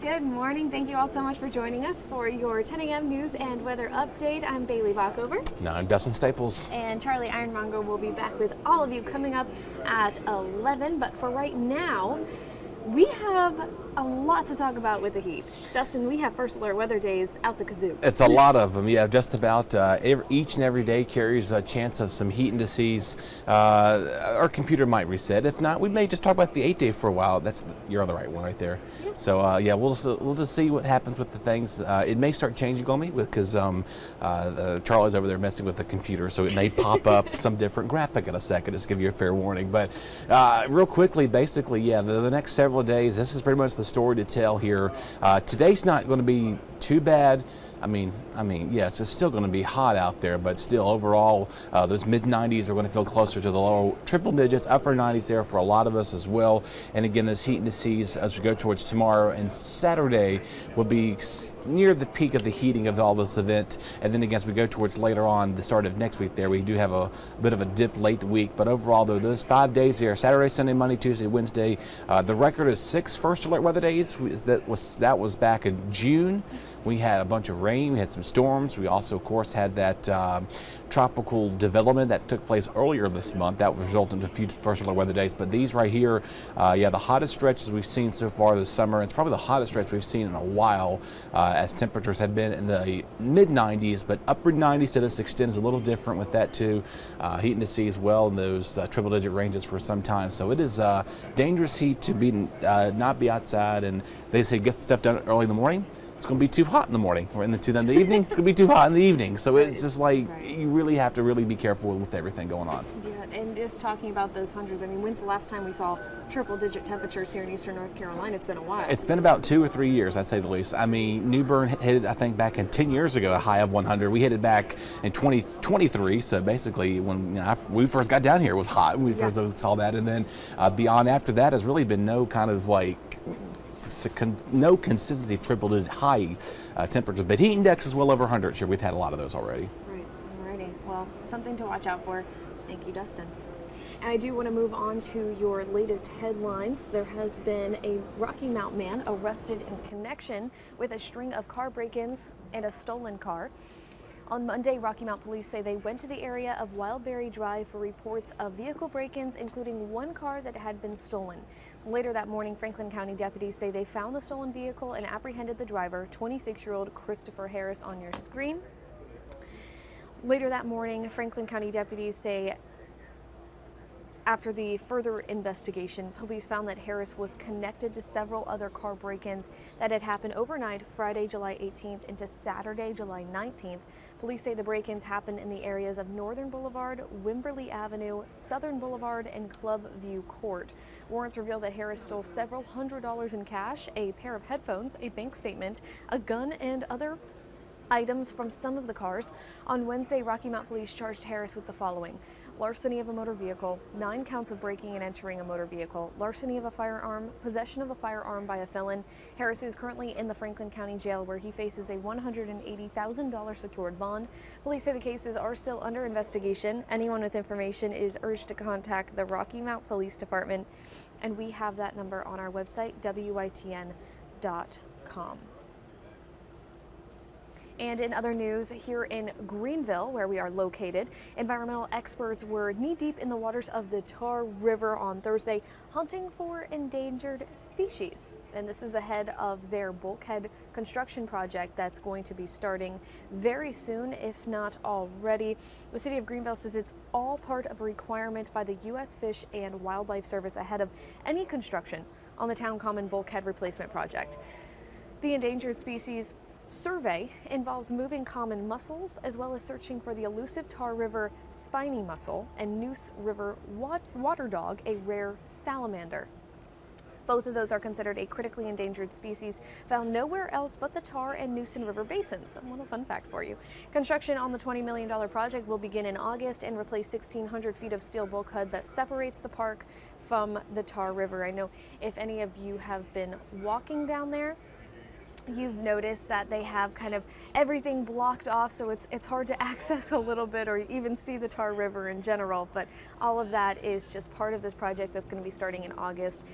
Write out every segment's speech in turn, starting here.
Good morning. Thank you all so much for joining us for your 10 a.m. news and weather update. I'm Bailey Bockover. Now I'm Dustin Staples. And Charlie Ironmonger will be back with all of you coming up at 11. But for right now, we have a lot to talk about with the heat. Dustin, we have first alert weather days out the kazoo. It's a lot of them. Yeah, just about each and every day carries a chance of some heat indices. Our computer might reset. If not, we may just talk about the 8-day for a while. You're on the right one right there. Yeah. So yeah, we'll just see what happens with the things. It may start changing on me because Charlie's over there messing with the computer, so it may pop up some different graphic in a second. Just to give you a fair warning. But real quickly, basically, yeah, the next several days, this is pretty much the story to tell here. Today's not going to be too bad. I mean, yes, it's still going to be hot out there, but still overall, those mid-90s are going to feel closer to the low triple digits, upper 90s there for a lot of us as well. And again, this heat indices as we go towards tomorrow and Saturday will be near the peak of the heating of all this event. And then again, as we go towards later on, the start of next week there, we do have a bit of a dip late week. But overall, though, those 5 days here, Saturday, Sunday, Monday, Tuesday, Wednesday, the record is 6 first alert weather days. That was back in June. We had a bunch of rain, we had some storms. We also, of course, had that tropical development that took place earlier this month. That resulted in a few first alert weather days. But these right here, yeah, the hottest stretches we've seen so far this summer. It's probably the hottest stretch we've seen in a while, as temperatures have been in the mid-90s, but upper 90s to this extent is a little different with that too. Heat indices well in those triple-digit ranges for some time. So it is dangerous heat to not be outside, and they say get stuff done early in the morning. It's going to be too hot in the morning, or in the evening. It's going to be too hot in the evening. So it's just like you really have to be careful with everything going on. Yeah, and just talking about those hundreds, I mean, when's the last time we saw triple-digit temperatures here in eastern North Carolina? It's been a while. It's been about 2 or 3 years, I'd say the least. I mean, New Bern hit it, I think, back in 10 years ago, a high of 100. We hit it back in 2023. So basically, when we first got down here, it was hot when we first saw that, and then beyond after that has really been no kind of no consistency triple-digit high temperatures, but heat index is well over 100. Sure, we've had a lot of those already. Right, alrighty. Well, something to watch out for. Thank you, Dustin. And I do want to move on to your latest headlines. There has been a Rocky Mount man arrested in connection with a string of car break-ins and a stolen car. On Monday, Rocky Mount police say they went to the area of Wildberry Drive for reports of vehicle break-ins, including one car that had been stolen. Later that morning, Franklin County deputies say they found the stolen vehicle and apprehended the driver, 26-year-old Christopher Harris, on your screen. Later that morning, Franklin County deputies say after the further investigation, police found that Harris was connected to several other car break-ins that had happened overnight, Friday, July 18th into Saturday, July 19th. Police say the break-ins happened in the areas of Northern Boulevard, Wimberley Avenue, Southern Boulevard, and Club View Court. Warrants reveal that Harris stole several $100s in cash, a pair of headphones, a bank statement, a gun, and other items from some of the cars. On Wednesday, Rocky Mount police charged Harris with the following: larceny of a motor vehicle, 9 counts of breaking and entering a motor vehicle, larceny of a firearm, possession of a firearm by a felon. Harris is currently in the Franklin County Jail, where he faces a $180,000 secured bond. Police say the cases are still under investigation. Anyone with information is urged to contact the Rocky Mount Police Department, and we have that number on our website, WITN.com. And in other news, here in Greenville, where we are located, environmental experts were knee-deep in the waters of the Tar River on Thursday, hunting for endangered species. And this is ahead of their bulkhead construction project that's going to be starting very soon, if not already. The city of Greenville says it's all part of a requirement by the U.S. Fish and Wildlife Service ahead of any construction on the Town Common bulkhead replacement project. The endangered species survey involves moving common mussels as well as searching for the elusive Tar River spiny mussel and Neuse River water dog, a rare salamander. Both of those are considered a critically endangered species found nowhere else but the Tar and Neuse River basins. A little fun fact for you. Construction on the $20 million project will begin in August and replace 1,600 feet of steel bulkhead that separates the park from the Tar River. I know if any of you have been walking down there, you've noticed that they have kind of everything blocked off, so it's hard to access a little bit or even see the Tar River in general. But all of that is just part of this project that's going to be starting in August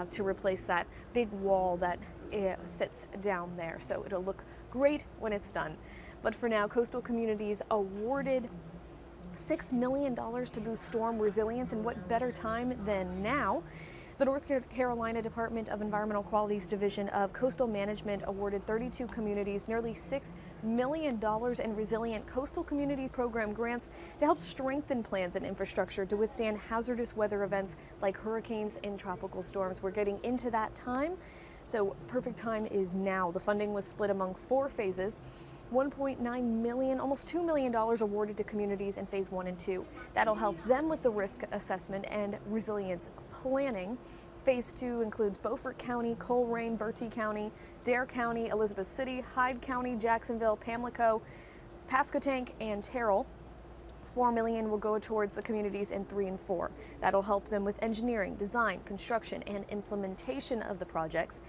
to replace that big wall that sits down there. So it'll look great when it's done. But for now, coastal communities awarded $6 million to boost storm resilience, and what better time than now? The North Carolina Department of Environmental Quality's Division of Coastal Management awarded 32 communities nearly $6 million in resilient coastal community program grants to help strengthen plans and infrastructure to withstand hazardous weather events like hurricanes and tropical storms. We're getting into that time, so perfect time is now. The funding was split among 4 phases. $1.9 million, almost $2 million awarded to communities in phase 1 and 2. That'll help them with the risk assessment and resilience planning. Phase 2 includes Beaufort County, Colerain, Bertie County, Dare County, Elizabeth City, Hyde County, Jacksonville, Pamlico, Pasquotank, and Terrell. $4 million will go towards the communities in 3 and 4. That'll help them with engineering, design, construction, and implementation of the projects.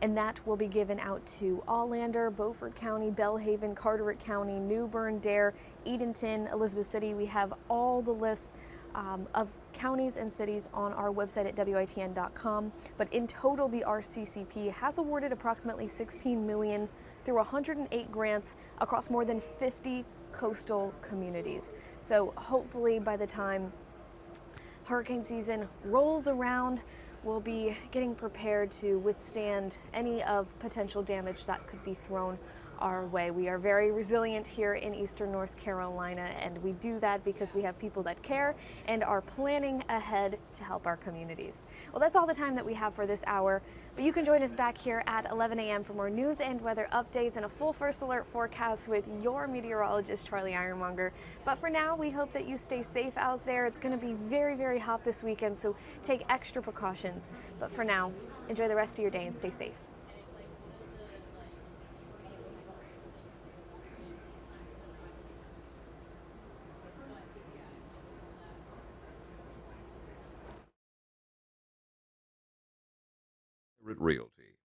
And that will be given out to Allander, Beaufort County, Belhaven, Carteret County, New Bern, Dare, Edenton, Elizabeth City. We have all the lists of counties and cities on our website at WITN.com. But in total, the RCCP has awarded approximately $16 million through 108 grants across more than 50 coastal communities. So hopefully by the time hurricane season rolls around, we'll be getting prepared to withstand any of potential damage that could be thrown our way. We are very resilient here in Eastern North Carolina, and we do that because we have people that care and are planning ahead to help our communities. Well, that's all the time that we have for this hour, but you can join us back here at 11 a.m. for more news and weather updates and a full first alert forecast with your meteorologist, Charlie Ironmonger. But for now, we hope that you stay safe out there. It's going to be very, very hot this weekend, so take extra precautions. But for now, enjoy the rest of your day and stay safe. Realty.